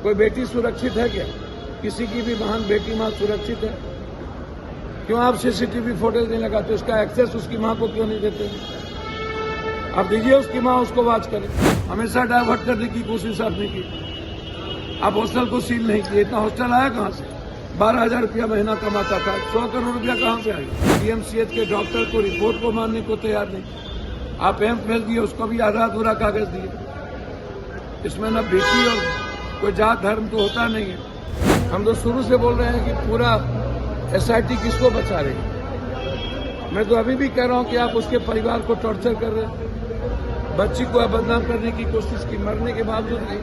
कोई बेटी सुरक्षित है क्या? किसी की भी बहन बेटी माँ सुरक्षित है? क्यों आप सीसीटीवी फुटेज नहीं लगाते? उसका एक्सेस उसकी माँ को क्यों नहीं देते? आप दीजिए, उसकी माँ उसको वॉच करे। हमेशा डाइवर्ट करने की कोशिश आपने की। आप हॉस्टल को सील नहीं किए। इतना हॉस्टल आया कहाँ से? 12,000 रुपया महीना कमाता था, 100 करोड़ रुपया कहाँ से आएगा? पीएमसीएच के डॉक्टर को रिपोर्ट को मानने को तैयार नहीं। आप एम्स भेज दिए, उसको भी आधा अधूरा कागज दिए। इसमें न बेटी और कोई जात धर्म तो होता नहीं है। हम तो शुरू से बोल रहे हैं कि पूरा एसआईटी किसको बचा रही है। मैं तो अभी भी कह रहा हूं कि आप उसके परिवार को टॉर्चर कर रहे हैं, बच्ची को बदनाम करने की कोशिश की, मरने के बावजूद नहीं।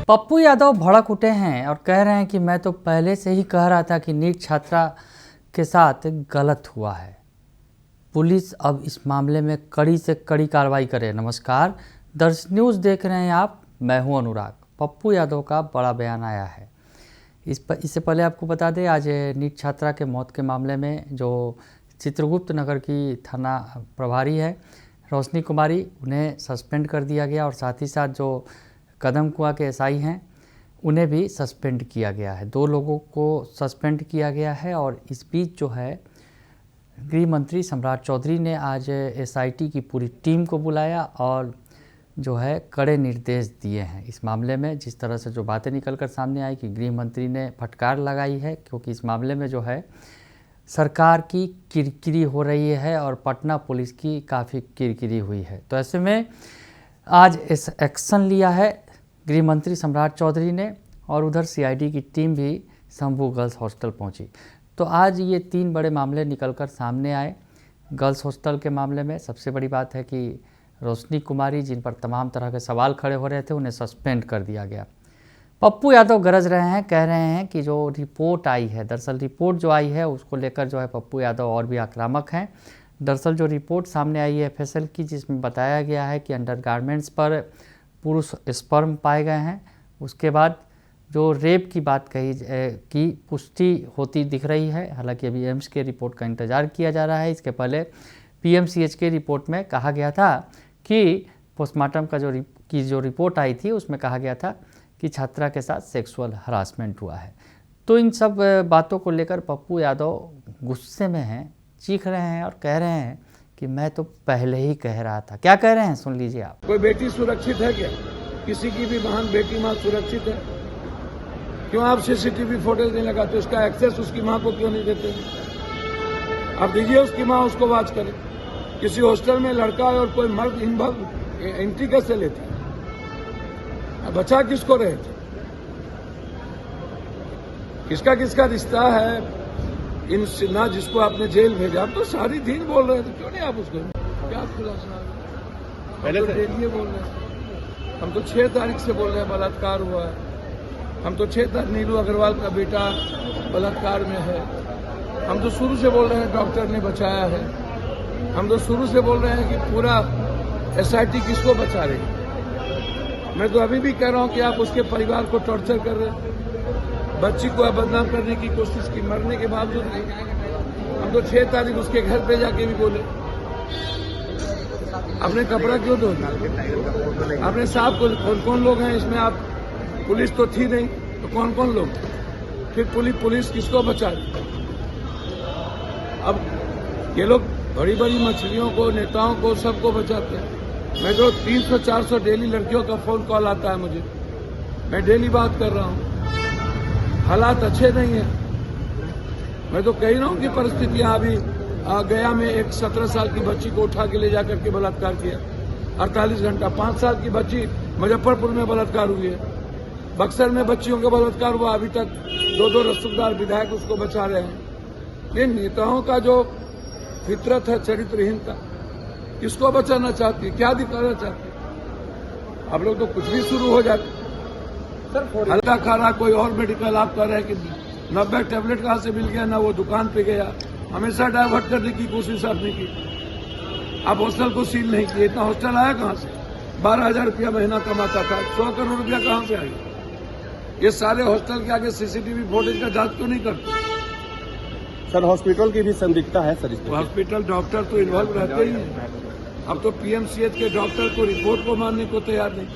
पप्पू यादव भड़क उठे हैं और कह रहे हैं कि मैं तो पहले से ही कह रहा था कि नीट छात्रा के साथ गलत हुआ है। पुलिस अब इस मामले में कड़ी से कड़ी कार्रवाई करे। नमस्कार, दर्श न्यूज़ देख रहे हैं आप, मैं हूं अनुराग। पप्पू यादव का बड़ा बयान आया है। इससे पहले आपको बता दें, आज नीट छात्रा के मौत के मामले में जो चित्रगुप्त नगर की थाना प्रभारी है रोशनी कुमारी, उन्हें सस्पेंड कर दिया गया और साथ ही साथ जो कदम कुआं के एसआई हैं उन्हें भी सस्पेंड किया गया है। 2 लोगों को सस्पेंड किया गया है। और इस बीच जो है गृह मंत्री सम्राट चौधरी ने आज एसआईटी की पूरी टीम को बुलाया और जो है कड़े निर्देश दिए हैं इस मामले में। जिस तरह से जो बातें निकल कर सामने आई कि गृह मंत्री ने फटकार लगाई है, क्योंकि इस मामले में जो है सरकार की किरकिरी हो रही है और पटना पुलिस की काफ़ी किरकिरी हुई है। तो ऐसे में आज इस एक्शन लिया है गृह मंत्री सम्राट चौधरी ने और उधर सीआईडी की टीम भी शंभू गर्ल्स हॉस्टल पहुंची। तो आज ये 3 बड़े मामले निकलकर सामने आए। गर्ल्स हॉस्टल के मामले में सबसे बड़ी बात है कि रोशनी कुमारी, जिन पर तमाम तरह के सवाल खड़े हो रहे थे, उन्हें सस्पेंड कर दिया गया। पप्पू यादव गरज रहे हैं, कह रहे हैं कि जो रिपोर्ट आई है, दरअसल रिपोर्ट जो आई है उसको लेकर जो है पप्पू यादव और भी आक्रामक हैं। दरअसल जो रिपोर्ट सामने आई है एफएसएल की, जिसमें बताया गया है कि अंडरगारमेंट्स पर पुरुष स्पर्म पाए गए हैं। उसके बाद जो रेप की बात कही की पुष्टि होती दिख रही है। हालांकि अभी एम्स के रिपोर्ट का इंतजार किया जा रहा है। इसके पहले पीएमसीएच के रिपोर्ट में कहा गया था कि पोस्टमार्टम का जो रिपोर्ट आई थी उसमें कहा गया था कि छात्रा के साथ सेक्सुअल हरासमेंट हुआ है। तो इन सब बातों को लेकर पप्पू यादव गुस्से में हैं, चीख रहे हैं और कह रहे हैं कि मैं तो पहले ही कह रहा था। क्या कह रहे हैं सुन लीजिए आप। कोई बेटी सुरक्षित है क्या? किसी की भी बहन बेटी माँ सुरक्षित है? क्यों आप सीसीटीवी फुटेज नहीं लगाते? उसका एक्सेस उसकी माँ को क्यों नहीं देते? आप दीजिए, उसकी माँ उसको वॉच करे। किसी हॉस्टल में लड़का और कोई मर्द एंट्री कैसे लेते? बचा किसको रहे थे? किसका किसका रिश्ता है इन सिन्हा जिसको आपने जेल भेजा? आप तो सारी दिन बोल रहे थे, क्यों नहीं आप उसको क्या खुलासा? पहले तो डेली बोल रहे हैं। हम तो 6 तारीख से बोल रहे हैं बलात्कार हुआ है। हम तो 6 तारीख नीलू अग्रवाल का बेटा बलात्कार में है। हम तो शुरू से बोल रहे हैं डॉक्टर ने बचाया है। हम तो शुरू से बोल रहे हैं कि पूरा एसआईटी किसको बचा रही है। मैं तो अभी भी कह रहा हूं कि आप उसके परिवार को टॉर्चर कर रहे हैं, बच्ची को बदनाम करने की कोशिश की, मरने के बावजूद नहीं। हम तो 6 तारीख उसके घर पे जाके भी बोले, आपने कपड़ा क्यों धोया? आपने साहब कौन कौन लोग हैं इसमें? आप पुलिस तो थी नहीं, तो कौन कौन लोग? फिर पुलिस किसको बचा रही? अब ये लोग बड़ी बड़ी मछलियों को, नेताओं को, सबको बचाते हैं। मैं तो 300-400 डेली लड़कियों का फोन कॉल आता है मुझे। मैं डेली बात कर रहा हूँ। हालात अच्छे नहीं है। मैं तो कह रहा हूँ कि परिस्थितियां अभी गया में एक 17 साल की बच्ची को उठा के ले जाकर के बलात्कार किया, 48 घंटा। 5 साल की बच्ची मुजफ्फरपुर में बलात्कार हुई है। बक्सर में बच्चियों का बलात्कार हुआ, अभी तक 2 रसूखदार विधायक उसको बचा रहे हैं। ये नेताओं का जो फितरत है, चरित्रहीनता, किसको बचाना चाहती है? क्या दिखाना चाहती है? आप लोग तो कुछ भी शुरू हो जाते। हल्का खा रहा कोई और मेडिकल, आप कह रहे हैं कि 90 टैबलेट कहाँ से मिल गया, ना वो दुकान पे गया। हमेशा डाइवर्ट करने की कोशिश आपने की। आप हॉस्टल को सील नहीं किए। इतना हॉस्टल आया कहाँ से? 12,000 रुपया महीना कमाता था, 100 करोड़ रुपया कहाँ से आएगा? ये सारे हॉस्टल के आगे सीसीटीवी फुटेज का जांच क्यों नहीं करते? सर हॉस्पिटल की भी संदिग्धता है सर इसमें। हॉस्पिटल डॉक्टर तो इन्वॉल्व रहते ही हैं। अब तो पीएमसीएच के डॉक्टर को रिपोर्ट को मानने को तैयार नहीं।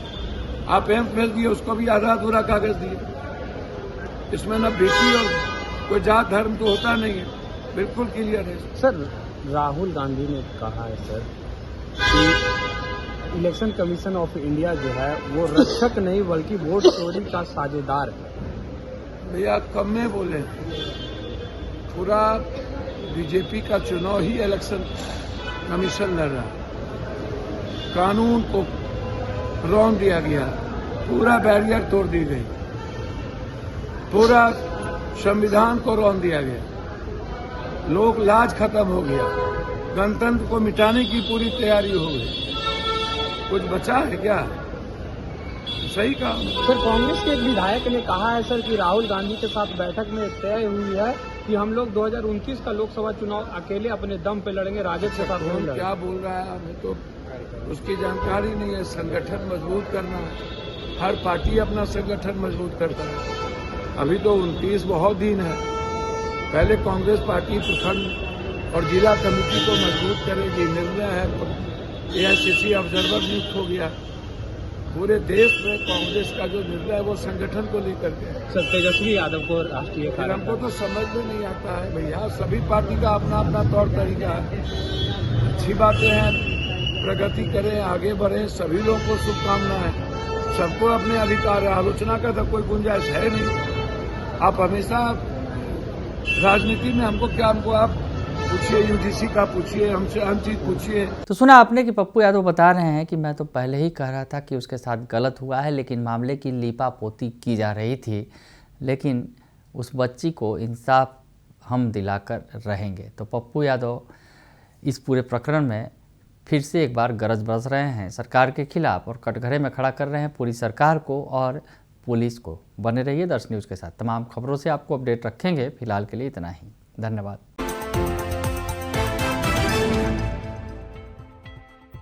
आप एमफिल दिए, उसको भी आधा अधूरा कागज दिए। इसमें न बेटी और कोई जात धर्म तो होता नहीं है, बिल्कुल क्लियर है। सर राहुल गांधी ने कहा है सर कि इलेक्शन कमीशन ऑफ इंडिया जो है वो रक्षक नहीं बल्कि वोट चोरी का साझेदार है। भैया कम में बोले, पूरा बीजेपी का चुनाव ही इलेक्शन कमीशन लड़ रहा है। कानून को रौंद दिया गया, पूरा बैरियर तोड़ दी गई, पूरा संविधान को रौंद दिया गया, लोक लाज खत्म हो गया, गणतंत्र को मिटाने की पूरी तैयारी हो गई। कुछ बचा है क्या? सही काम। सर कांग्रेस के एक विधायक ने कहा है सर कि राहुल गांधी के साथ बैठक में तय हुई है कि हम लोग 2029 का लोकसभा चुनाव अकेले अपने दम पे लड़ेंगे, राजद के साथ नहीं लड़ेंगे। क्या बोल रहा है हमें तो उसकी जानकारी नहीं है। संगठन मजबूत करना, हर पार्टी अपना संगठन मजबूत करता है। अभी तो 29 बहुत दिन है, पहले कांग्रेस पार्टी प्रखंड और जिला कमेटी को मजबूत करेगी। निर्णय है, एआईसीसी ऑब्जर्वर नियुक्त हो गया। पूरे देश में कांग्रेस का जो निर्णय है वो संगठन को लेकर के। सर तेजस्वी यादव को राष्ट्रीय फिर हमको तो समझ में नहीं आता है भैया, सभी पार्टी का अपना अपना तौर तरीका है। अच्छी बातें हैं, प्रगति करें, आगे बढ़ें, सभी लोगों को शुभकामनाएं। सबको अपने अधिकार है, आलोचना का तो कोई गुंजाइश है नहीं। आप हमेशा राजनीति में हमको क्या, हमको आप पूछिए, यूजीसी का पूछिए, हमसे हर चीज पूछिए। तो सुना आपने कि पप्पू यादव बता रहे हैं कि मैं तो पहले ही कह रहा था कि उसके साथ गलत हुआ है, लेकिन मामले की लीपापोती की जा रही थी, लेकिन उस बच्ची को इंसाफ हम दिलाकर रहेंगे। तो पप्पू यादव इस पूरे प्रकरण में फिर से एक बार गरज बरस रहे हैं सरकार के खिलाफ और कटघरे में खड़ा कर रहे हैं पूरी सरकार को और पुलिस को। बने रहिए दर्श न्यूज़ के साथ, तमाम खबरों से आपको अपडेट रखेंगे। फिलहाल के लिए इतना ही, धन्यवाद।